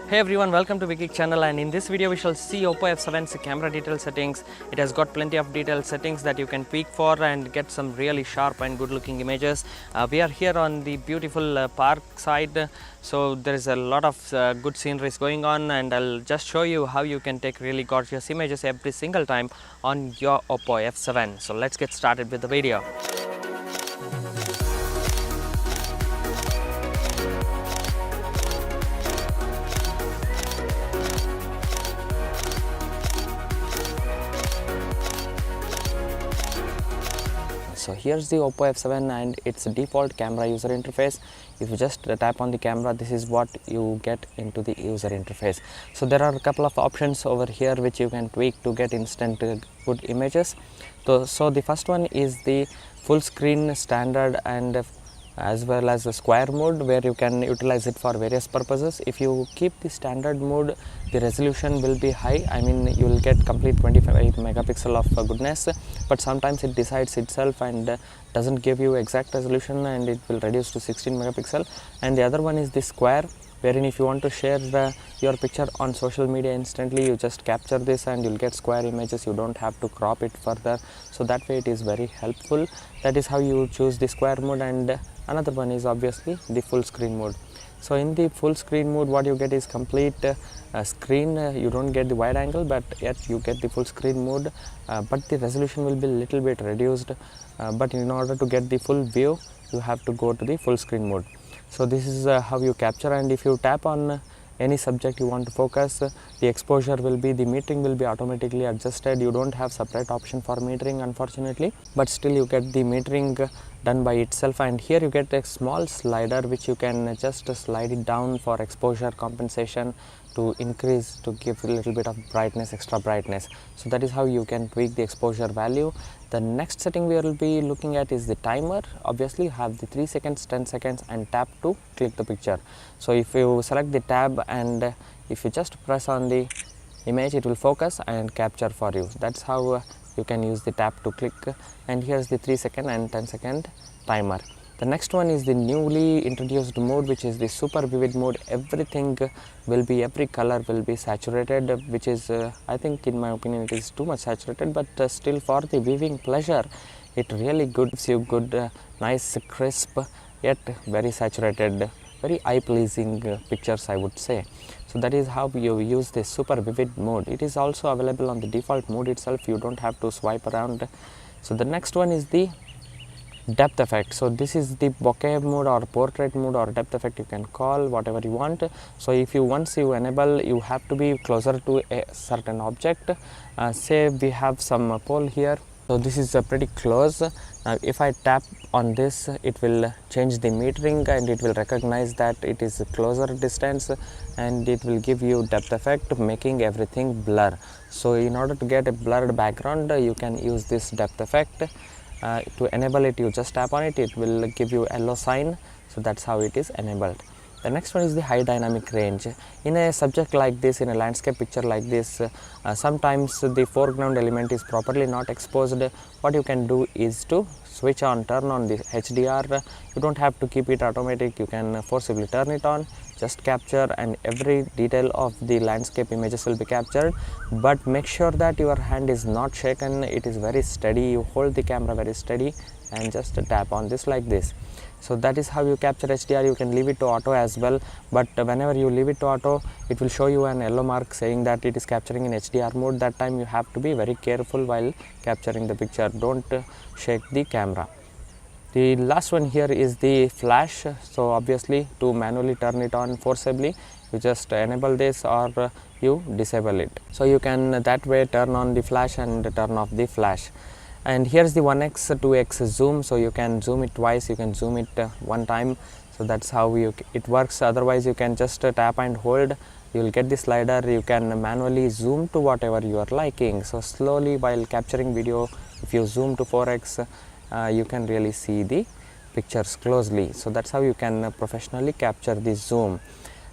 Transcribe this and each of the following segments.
Hey everyone, welcome to Geek channel, and in this video we shall see Oppo F7's camera detail settings. It has got plenty of detailed settings that you can tweak for and get some really sharp and good looking images. We are here on the beautiful park side, so there is a lot of good sceneries going on, and I'll just show you how you can take really gorgeous images every single time on your Oppo F7. So let's get started with the video. So here's the Oppo F7 and its default camera user interface. If you just tap on the camera, this is what you get into the user interface. So there are a couple of options over here which you can tweak to get instant good images. So the first one is the full screen standard and as well as the square mode, where you can utilize it for various purposes. If you keep the standard mode, the resolution will be high. I mean, you will get complete 25 megapixel of goodness, but sometimes it decides itself and doesn't give you exact resolution, and it will reduce to 16 megapixel. And the other one is the square, wherein if you want to share your picture on social media instantly, you just capture this and you'll get square images. You don't have to crop it further, so that way it is very helpful. That is how you choose the square mode. And another one is obviously the full screen mode. So in the full screen mode, what you get is complete screen. You don't get the wide angle, but yet you get the full screen mode, but the resolution will be a little bit reduced, but in order to get the full view, you have to go to the full screen mode. So this is how you capture, and if you tap on any subject you want to focus, the exposure will be, the metering will be automatically adjusted. You don't have separate option for metering, unfortunately, but still you get the metering done by itself. And here you get a small slider which you can just slide it down for exposure compensation, to increase, to give a little bit of brightness, extra brightness. So that is how you can tweak the exposure value. The next setting we will be looking at is the timer. Obviously you have the 3 seconds, 10 seconds and tap to click the picture. So if you select the tab and if you just press on the image, it will focus and capture for you. That's how you can use the tap to click. And here's the 3 second and 10 second timer. The next one is the newly introduced mode, which is the super vivid mode. Everything will be, every color will be saturated, which is I think, in my opinion, it is too much saturated, but still for the viewing pleasure, it really gives you good, nice, crisp, yet very saturated, very eye pleasing pictures, I would say. So that is how you use the super vivid mode. It is also available on the default mode itself. You don't have to swipe around. So the next one is the depth effect. So this is the bokeh mode or portrait mode or depth effect, you can call whatever you want. So if you once you enable, you have to be closer to a certain object. Say we have some pole here, so this is pretty close. Now if I tap on this, it will change the metering and it will recognize that it is a closer distance, and it will give you depth effect, making everything blur. So in order to get a blurred background, you can use this depth effect. To enable it, you just tap on it, it will give you yellow sign. So that's how it is enabled. The next one is the high dynamic range. In a subject like this, in a landscape picture like this, sometimes the foreground element is properly not exposed. What you can do is to switch on, turn on the HDR. You don't have to keep it automatic, you can forcibly turn it on, just capture, and every detail of the landscape images will be captured. But make sure that your hand is not shaken, it is very steady. You hold the camera very steady and just tap on this like this. So that is how you capture HDR. You can leave it to auto as well, but whenever you leave it to auto, it will show you an yellow mark saying that it is capturing in HDR mode. That time you have to be very careful while capturing the picture. Don't shake the camera. The last one here is the flash. So obviously to manually turn it on forcibly, you just enable this or you disable it. So you can that way turn on the flash and turn off the flash. And here's the 1x 2x zoom. So you can zoom it twice, you can zoom it one time. So that's how it works. Otherwise you can just tap and hold, you will get the slider. You can manually zoom to whatever you are liking. So slowly while capturing video, if you zoom to 4x, you can really see the pictures closely. So that's how you can professionally capture the zoom.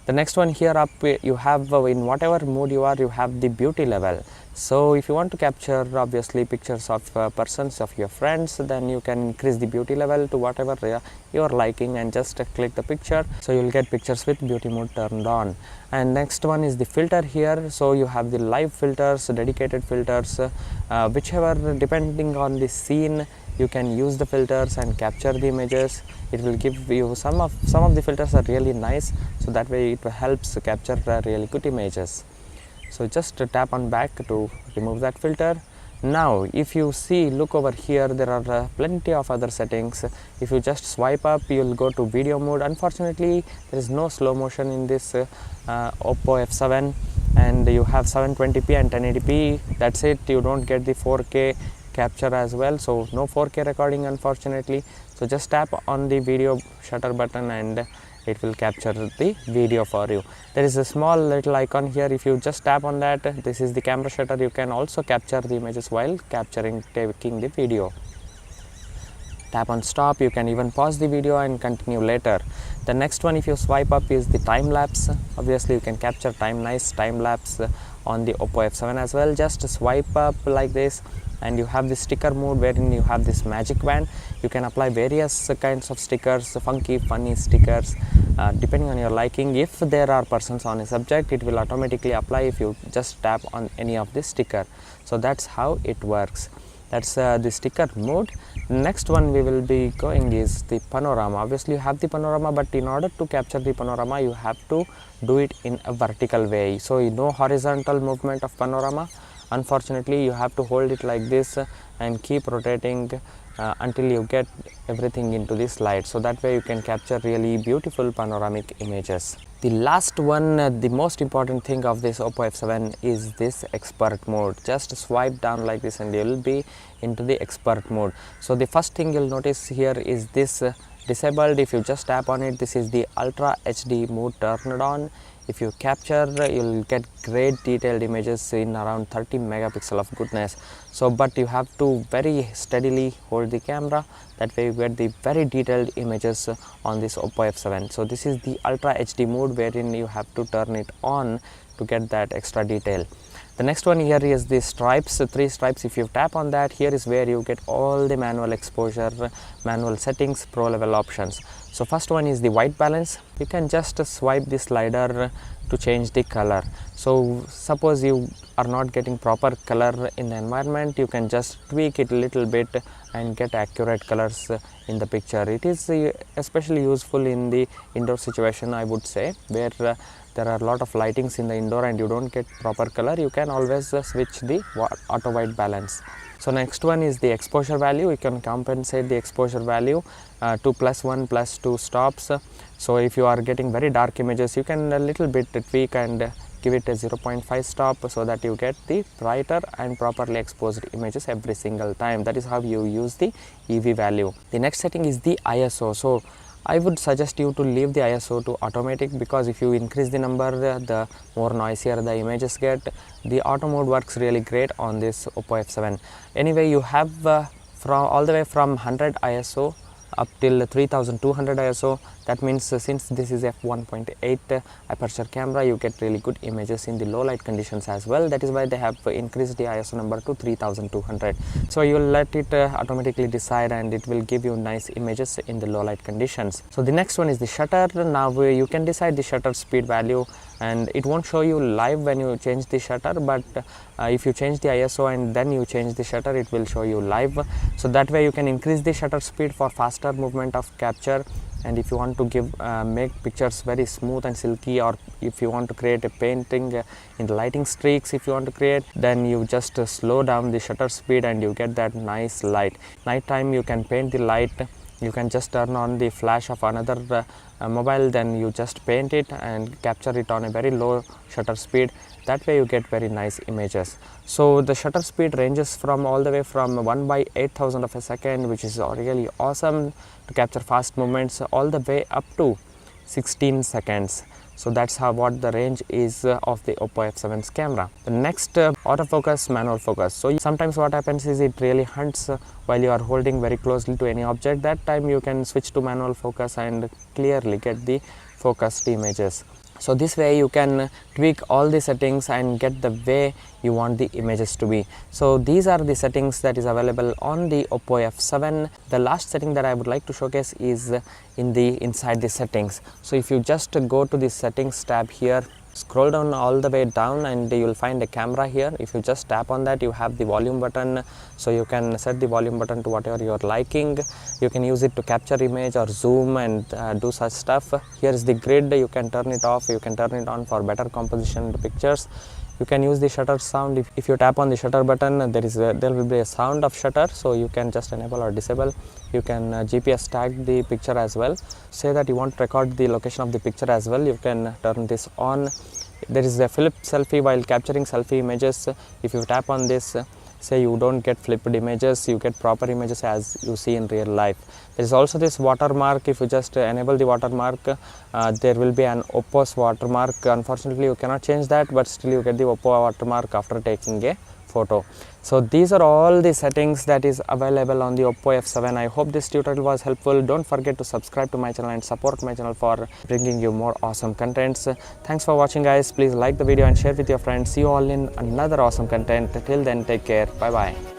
The next one here up, you have in whatever mode you are, you have the beauty level. So if you want to capture obviously pictures of persons, of your friends, then you can increase the beauty level to whatever you are liking and just click the picture. So you will get pictures with beauty mode turned on. And next one is the filter here. So you have the live filters, dedicated filters, whichever depending on the scene you can use the filters and capture the images. It will give you some of the filters are really nice, so that way it helps capture really good images. So just tap on back to remove that filter. Now if you see, look over here, there are plenty of other settings. If you just swipe up, you will go to video mode. Unfortunately there is no slow motion in this Oppo F7, and you have 720p and 1080p. That's it, you don't get the 4K capture as well, so no 4K recording unfortunately. So just tap on the video shutter button and it will capture the video for you. There is a small little icon here. If you just tap on that, this is the camera shutter. You can also capture the images while taking the video. Tap on stop. You can even pause the video and continue later. The next one, if you swipe up, is the time lapse. Obviously you can capture nice time lapse on the Oppo F7 as well. Just swipe up like this and you have the sticker mode wherein you have this magic band. You can apply various kinds of stickers, funky funny stickers, depending on your liking. If there are persons on a subject, it will automatically apply if you just tap on any of this sticker. So that's how it works. That's the sticker mode. Next one we will be going is the panorama. Obviously you have the panorama, but in order to capture the panorama you have to do it in a vertical way. So no horizontal movement of panorama. Unfortunately you have to hold it like this and keep rotating until you get everything into this slide. So that way you can capture really beautiful panoramic images. The last one, the most important thing of this Oppo F7 is this expert mode. Just swipe down like this and you will be into the expert mode. So the first thing you'll notice here is this disabled. If you just tap on it, this is the Ultra HD mode turned on. If you capture, you'll get great detailed images in around 30 megapixel of goodness. So but you have to very steadily hold the camera, that way you get the very detailed images on this Oppo F7. So this is the Ultra HD mode wherein you have to turn it on to get that extra detail. The next one here is the stripes, 3 stripes. If you tap on that, here is where you get all the manual exposure, manual settings, pro level options. So first one is the white balance. You can just swipe the slider to change the color. So suppose you are not getting proper color in the environment, you can just tweak it a little bit and get accurate colors in the picture. It is especially useful in the indoor situation, I would say, where there are a lot of lightings in the indoor and you don't get proper color. You can always switch the auto white balance. So next one is the exposure value. You can compensate the exposure value to +1, +2 stops. So if you are getting very dark images, you can a little bit tweak and give it a 0.5 stop so that you get the brighter and properly exposed images every single time. That is how you use the EV value. The next setting is the ISO. So I would suggest you to leave the ISO to automatic, because if you increase the number, the more noisier the images get. The auto mode works really great on this Oppo F7. Anyway, you have from all the way from 100 ISO up till 3200 ISO. That means since this is f1.8 aperture camera, you get really good images in the low light conditions as well. That is why they have increased the ISO number to 3200. So you will let it automatically decide, and it will give you nice images in the low light conditions. So the next one is the shutter. Now you can decide the shutter speed value, and it won't show you live when you change the shutter, but if you change the ISO and then you change the shutter, it will show you live. So that way you can increase the shutter speed for faster movement of capture. And if you want to make pictures very smooth and silky, or if you want to create a painting in the lighting streaks, if you want to create, then you just slow down the shutter speed and you get that nice light. Nighttime you can paint the light. You can just turn on the flash of another mobile, then you just paint it and capture it on a very low shutter speed. That way you get very nice images. So the shutter speed ranges from all the way from 1/8000 of a second, which is really awesome to capture fast movements, all the way up to 16 seconds. So that's what the range is of the Oppo F7's camera. The next, autofocus, manual focus. So sometimes what happens is it really hunts while you are holding very closely to any object. That time you can switch to manual focus and clearly get the focused images. So this way you can tweak all the settings and get the way you want the images to be. So these are the settings that is available on the Oppo F7. The last setting that I would like to showcase is inside the settings. So if you just go to the settings tab here, scroll down all the way down, and you will find a camera here. If you just tap on that, you have the volume button, so you can set the volume button to whatever you are liking. You can use it to capture image or zoom and do such stuff. Here is the grid. You can turn it off, you can turn it on for better composition to pictures. You can use the shutter sound. If you tap on the shutter button, there will be a sound of shutter, so you can just enable or disable. You can GPS tag the picture as well. Say that you want to record the location of the picture as well, you can turn this on. There is a flip selfie while capturing selfie images. If you tap on this, say you don't get flipped images, you get proper images as you see in real life. There is also this watermark. If you just enable the watermark, there will be an Oppo's watermark. Unfortunately you cannot change that, but still you get the Oppo watermark after taking a photo. So these are all the settings that is available on the Oppo F7. I hope this tutorial was helpful. Don't forget to subscribe to my channel and support my channel for bringing you more awesome contents. Thanks for watching, guys. Please like the video and share with your friends. See you all in another awesome content. Till then, take care. Bye bye.